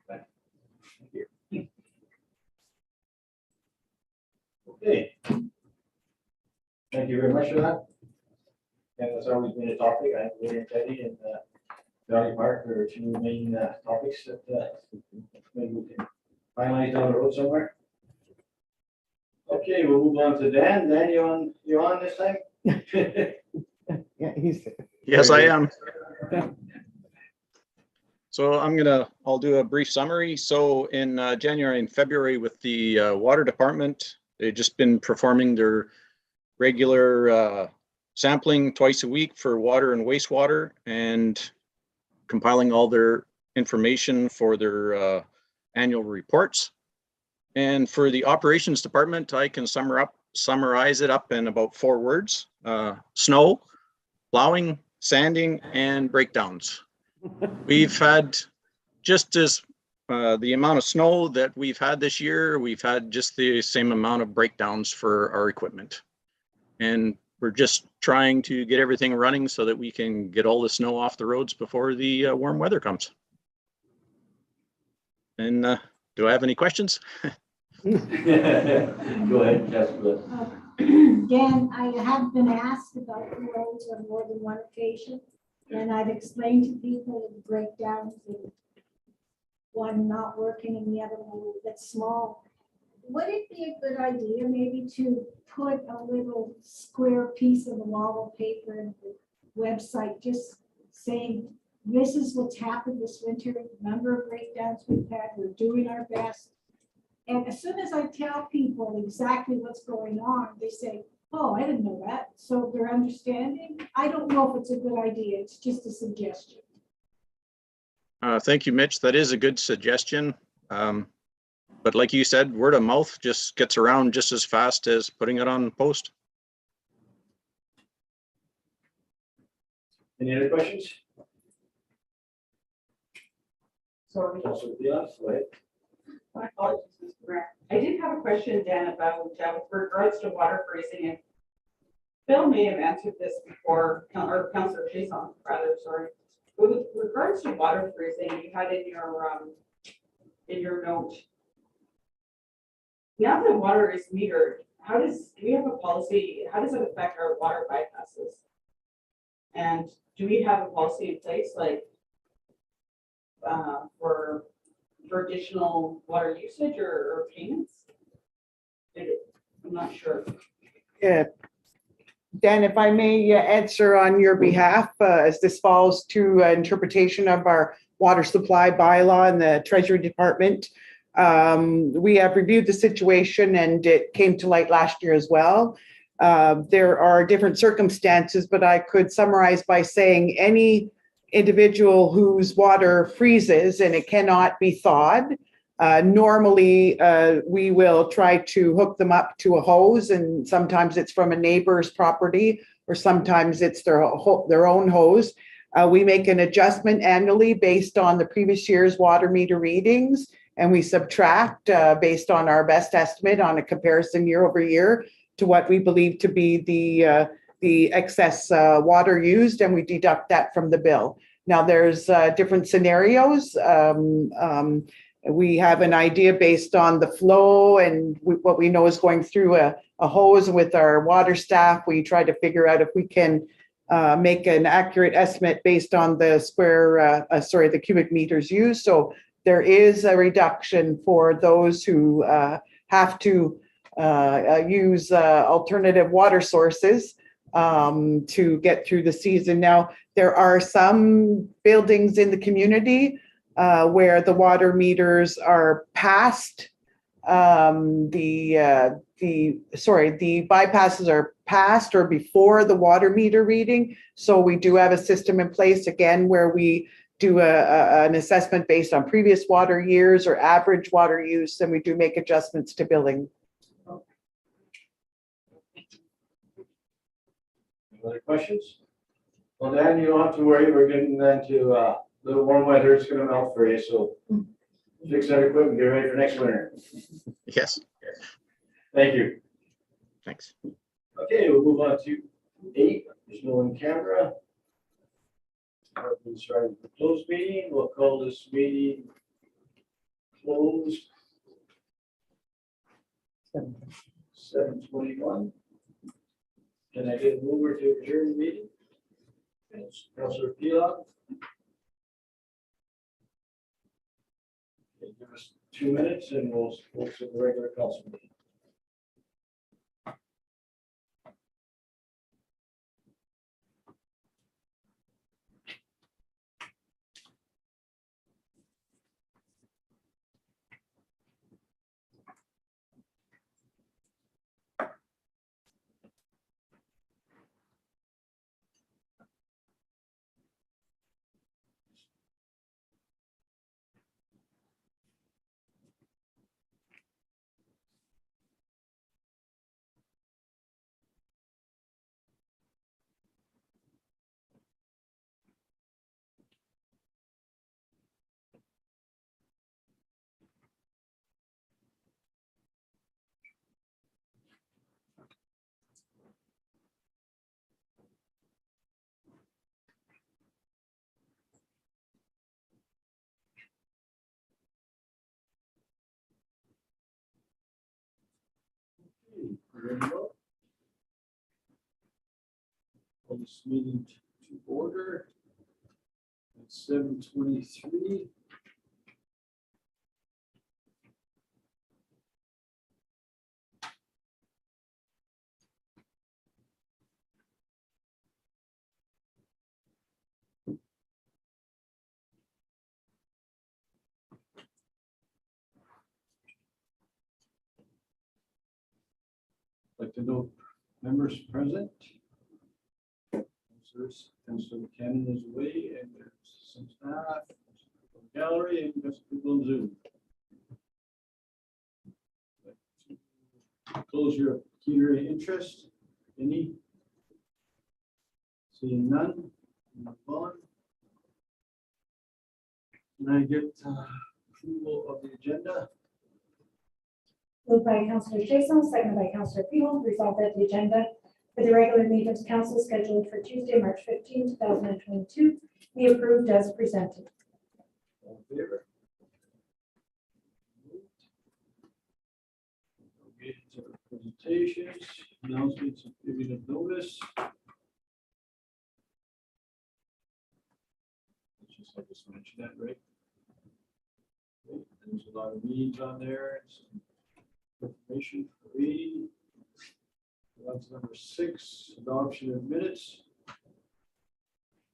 Thank you. Okay. Thank you very much for that. And that's always been a topic. I think William Teddy and Valley Park are two main topics that maybe we can finalize down the road somewhere. Okay, we'll move on to Dan. Dan, you on this time? Yeah, he's. Yes, I am. So I'll do a brief summary. So in January and February with the water department, they've just been performing their regular sampling twice a week for water and wastewater, and compiling all their information for their annual reports. And for the operations department, I can summarize it up in about 4 words: snow, plowing, sanding, and breakdowns. We've had just as the amount of snow that we've had this year, we've had just the same amount of breakdowns for our equipment. And we're just trying to get everything running so that we can get all the snow off the roads before the warm weather comes. And do I have any questions? Go ahead, Jessica. Dan, I have been asked about the roads on more than one occasion, and I've explained to people the breakdowns and one not working and the other one that's small. Would it be a good idea maybe to put a little square piece of the wall paper in the website, just saying, this is what's happened this winter, the number of breakdowns we've had, we're doing our best. And as soon as I tell people exactly what's going on, they say, oh, I didn't know that. So they're understanding. I don't know if it's a good idea. It's just a suggestion. Thank you, Mitch. That is a good suggestion. But like you said, word of mouth just gets around just as fast as putting it on post. Any other questions? Sorry. Councilor Dion, go ahead. My apologies, Mr. Grant. I did have a question, Dan, about with regards to water freezing. And Bill may have answered this before, or Councilor Chason, rather, sorry. With regards to water freezing, you had in your note, now that water is metered, do we have a policy? How does it affect our water bypasses? And do we have a policy in place, like for additional water usage or payments? I'm not sure. Yeah. Dan, if I may answer on your behalf, as this falls to interpretation of our water supply bylaw in the Treasury Department. We have reviewed the situation, and it came to light last year as well. There are different circumstances, but I could summarize by saying any individual whose water freezes and it cannot be thawed, Normally, we will try to hook them up to a hose, and sometimes it's from a neighbor's property, or sometimes it's their own hose. We make an adjustment annually based on the previous year's water meter readings, and we subtract based on our best estimate on a comparison year over year to what we believe to be the excess water used, and we deduct that from the bill. Now, there's different scenarios. We have an idea based on the flow and what we know is going through a hose. With our water staff, we try to figure out if we can make an accurate estimate based on the cubic meters used. So there is a reduction for those who have to use alternative water sources to get through the season. Now, there are some buildings in the community where the water meters are past the bypasses are past or before the water meter reading. So we do have a system in place again where we do an assessment based on previous water years or average water use, and we do make adjustments to billing. Any other questions? Well, Dan, you don't have to worry. We're getting into the warm weather. It's going to melt for you, so fix that equipment, get ready for next winter. Yes, Thank you. thanks. Okay, we'll move on to 8. There's no one camera. We'll start the closed meeting. We'll call this meeting closed. 7:21. Can I get a mover to adjourn the meeting? It's Councilor Pilon. Okay, give us 2 minutes and we'll to the regular council meeting. Ready to go? Call this meeting to order at 7:23. Like to know members present. Councilor Cannon is away, and there's some staff from the gallery, and there's people on Zoom. Close your pecuniary interest. Any? Seeing none. Move on. Can I get approval of the agenda? Moved by Councillor Jason, seconded by Councillor Phelan, resolved that the agenda for the regular meeting of council scheduled for Tuesday, March 15, 2022, be approved as presented. All in favor? Okay, so presentations, announcements, and giving of notice. I just mentioned that, right? Okay, there's a lot of meetings on there. Some information for reading. That's number 6, adoption of minutes.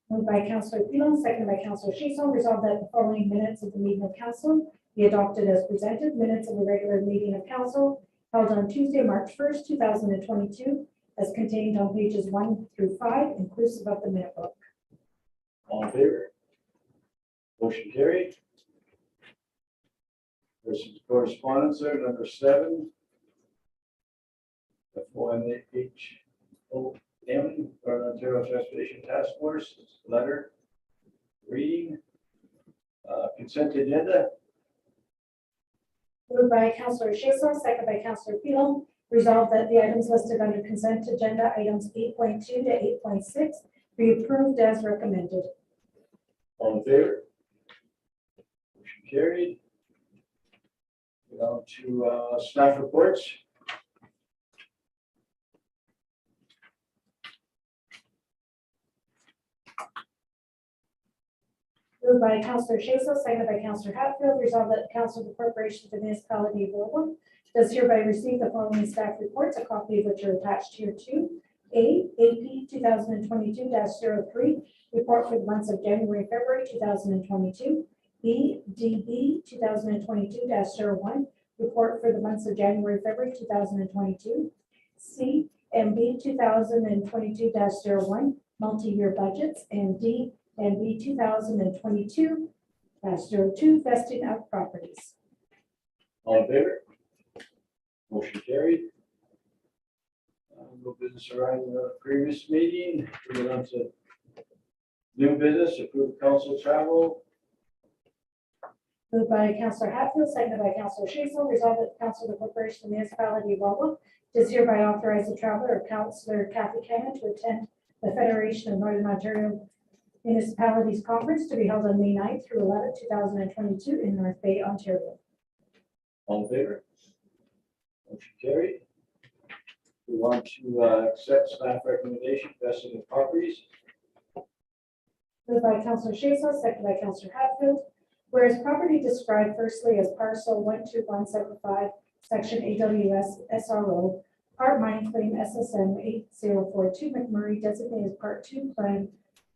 Moved by Councillor Phelan, seconded by Councillor Jason, resolved that the following minutes of the meeting of council be adopted as presented. Minutes of the regular meeting of council held on Tuesday, March 1st, 2022, as contained on pages 1 through 5, inclusive of the minute book. All in favor? Motion carried. There's some correspondence there, number 7. The FOMHOM, or Ontario Transportation Task Force, letter, reading. Consent agenda. Moved by Councillor Schaefer, second by Councillor Phelan. Resolved that the items listed under consent agenda, items 8.2 to 8.6, be approved as recommended. All in favor? Motion carried. Go to staff reports. Moved by Councillor Schaefer, seconded by Councillor Hatfield. Resolved that the Council of the Corporation of the Municipality of Ottawa does hereby receive the following staff reports, a copy of which are attached here too. A, AP 2022-03, report for the months of January, February 2022. B, DB 2022-01, report for the months of January, February 2022. C, MB 2022-01, multi-year budgets, and D and B 2022-02, vesting of properties. All in favor? Motion carried. No business arising in the previous meeting. We go on to new business, approved council travel. Moved by Councillor Hatfield, seconded by Councillor Schaefer. Resolved that the Council of the Corporation of the Municipality of Ottawa does hereby authorize the traveler of Councillor Kathy Cannon to attend the Federation of Northern Ontario Municipalities Conference to be held on May 9th through 11th, 2022 in North Bay, Ontario. All in favor? Motion carried. We want to accept staff recommendation, vesting of properties. Moved by Councillor Schaefer, seconded by Councillor Hatfield. Whereas property described firstly as parcel 12175, section AWS SRO, part mining claim SSM 8042 McMurray, designated as part 2 plan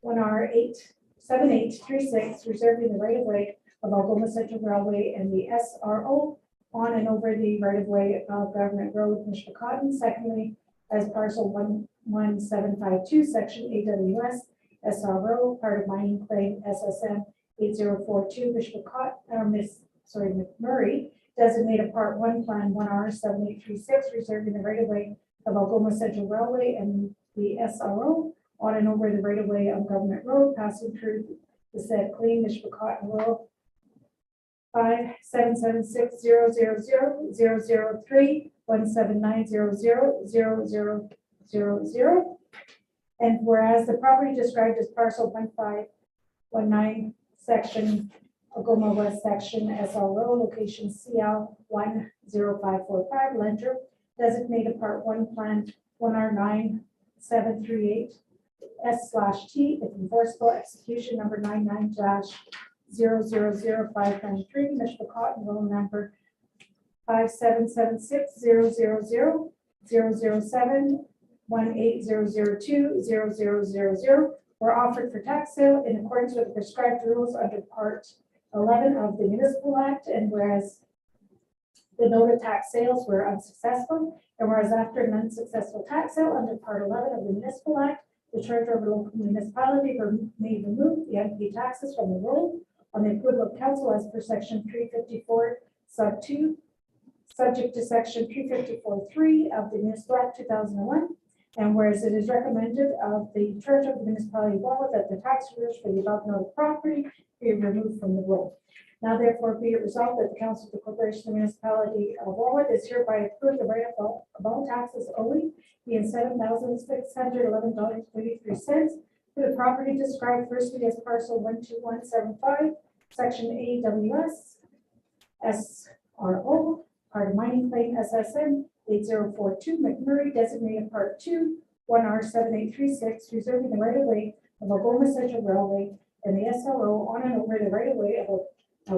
1R87836, reserving the right of way of Algoma Central Railway and the SRO on and over the right of way of Government Road, Mishpacotton. Secondly, as parcel 11752, section AWS SRO, part of mining claim SSM 8042 McMurray, designated part 1 plan 1R7836, reserving the right of way of Algoma Central Railway and the SRO on and over the right of way of Government Road, passing through the said claim, Mishpacotton Rural 577600003179000000. And whereas the property described as parcel 1519, section Algoma West section SRO, location CL 10545, Lenter, designated part 1 plan 1R9738 S/T, if enforceable, execution number 99-000593, Mishpacotton, roll number 57760000071800200000 were offered for tax sale in accordance with the prescribed rules under Part 11 of the Municipal Act, and whereas the noted tax sales were unsuccessful, and whereas after an unsuccessful tax sale under Part 11 of the Municipal Act, the treasurer of a local municipality may remove the unpaid taxes from the roll on the approval of council as per section 354 sub 2, subject to section 354(3) of the Municipal Act 2001. And whereas it is recommended of the treasurer of the municipality of Ottawa that the tax rules for the above noted property be removed from the roll. Now therefore be it resolved that the Council of the Corporation of the Municipality of Ottawa is hereby approved the write-off of all taxes owing being $7,611.33 for the property described firstly as parcel 12175, section AWS SRO, part of mining claim SSM 8042 McMurray, designated part 2 1R7836, reserving the right of way of Algoma Central Railway and the SRO on and over the right of way of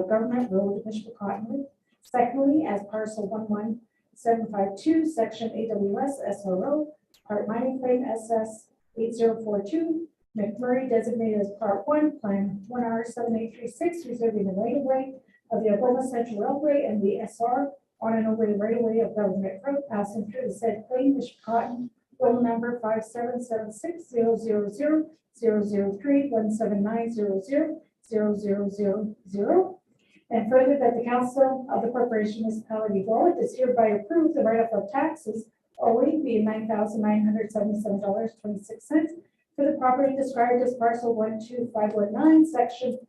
Government Road, Mishpacotton. Secondly, as parcel 11752, section AWS SRO, part mining claim SS 8042 McMurray, designated as part 1 plan 1R7836, reserving the right of way of the Algoma Central Railway and the SR on and over the right of way of Government Road, passing through the said claim, Mishpacotton, roll number 577600000317900000. And further, that the council of the corporation municipality of Warwick is hereby approved the write-off of taxes owing being $9,977.26 for the property described as parcel 12519, section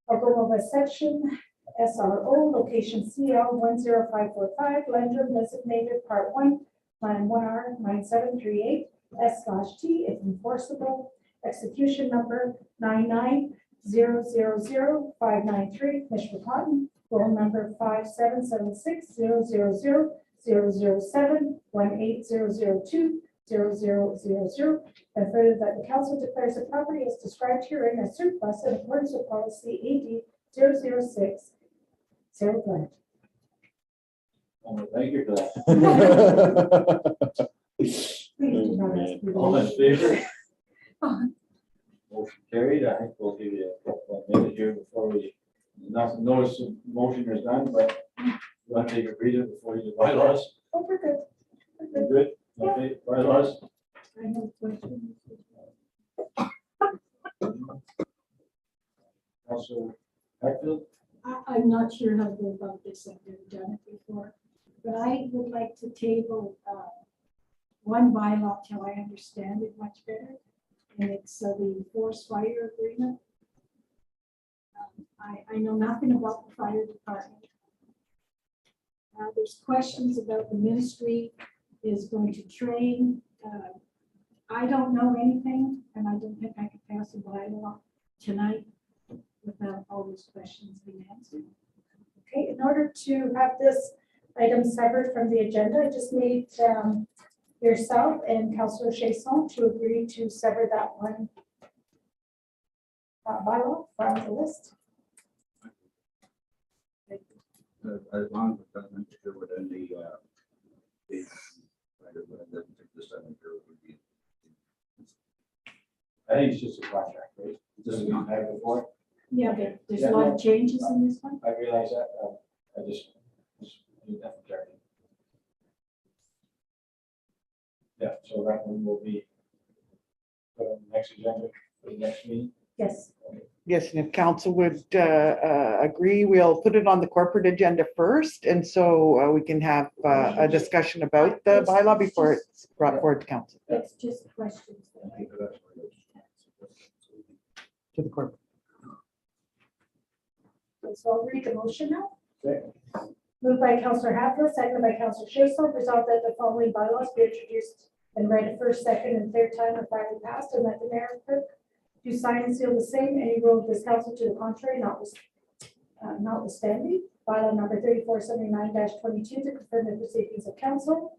Ogumova section SRO, location CL 10545, land room designated part 1, plan 1R 9738 S/T, if enforceable. Execution number 99000593, Commissioner Cotton. Roll number 577600000718002000. And further, that the council declares the property as described herein as surplus in accordance with policy AD 006. Sarah Glenn. Thank you for that. Please do not ask me All in that. favor? Motion carried. I think we'll give you a couple of minutes here before we, notice the motion is done, but you want to take a breather before you do bylaws? Oh, we're good. We're You're good. good? Okay, bylaws? I have questions. Councilor Hatfield? I'm not sure how to go about this. I've never done it before. But I would like to table one bylaw till I understand it much better. And it's the forest fire agreement. I know nothing about the fire department. There's questions about the ministry is going to train. I don't know anything, and I don't think I could pass a bylaw tonight without all those questions being answered. Okay, in order to have this item severed from the agenda, I just need yourself and Councilor Chasson to agree to sever that one bylaw from the list. As long as it doesn't interfere with any, this signature would be. I think it's just a contract, right? This is what we had before. Yeah, there's a lot of changes in this one. I realize that. I just need that for clarity. Yeah, so that one will be put on the next agenda for the next meeting. Yes. Yes, and if council would agree, we'll put it on the corporate agenda first. And so we can have a discussion about the bylaw before it's brought forward to council, It's just questions. to the corporate. Okay, so I'll read the motion now. Okay. Moved by Councilor Hatfield, seconded by Councilor Chasson, resolved that the following bylaws be introduced and read a first, second, and third time and finally passed, and that the mayor and clerk do sign and seal the same. Any rule of this council to the contrary notwithstanding. Bylaw number 3479-22 to confirm the proceedings of council.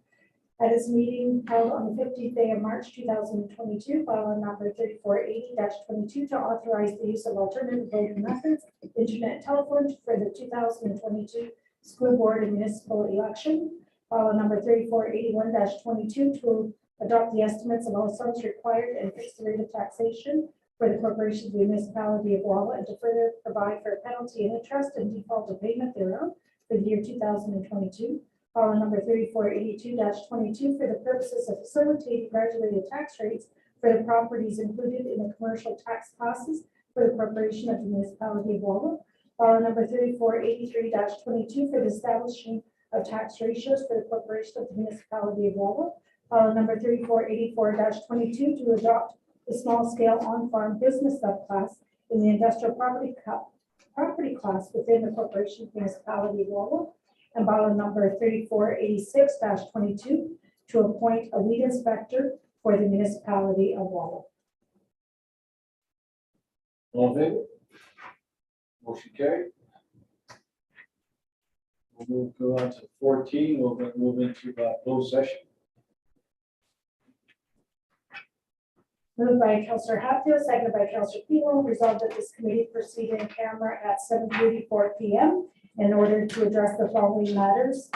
At its meeting held on the 15th day of March 2022, bylaw number 3480-22 to authorize the use of alternative voting methods, internet and telephone for the 2022 school board and municipal election. Bylaw number 3481-22 to adopt the estimates of all sums required and fix the rate of taxation for the corporation of the municipality of Walla, and to further provide for a penalty and interest and default of payment thereof for the year 2022. Bylaw number 3482-22 for the purposes of facilitating graduated tax rates for the properties included in the commercial tax classes for the corporation of the municipality of Walla. Bylaw number 3483-22 for the establishing of tax ratios for the corporation of the municipality of Walla. Bylaw number 3484-22 to adopt the small scale on-farm business subclass in the industrial property class within the corporation of the municipality of Walla. And bylaw number 3486-22 to appoint a weed inspector for the municipality of Walla. All in favor? Motion carried. We'll go on to 14. We'll move into closed session. Moved by Councilor Hatfield, seconded by Councilor Phelan, resolved that this committee proceed in camera at 7:34 p.m. in order to address the following matters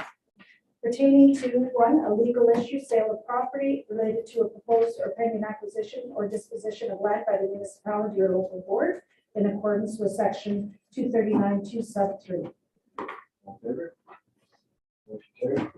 pertaining to: 1, a legal issue, sale of property related to a proposed or pending acquisition or disposition of land by the municipality or local board in accordance with section 239(2) sub 3. All in favor? Motion carried.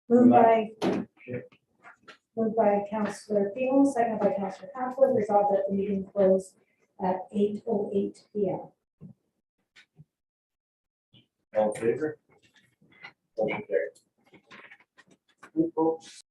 Moved by Councillor Phelan, seconded by Councillor Caplan, resolved that the meeting close at 8:08 PM. All in favor? Motion carried. Folks.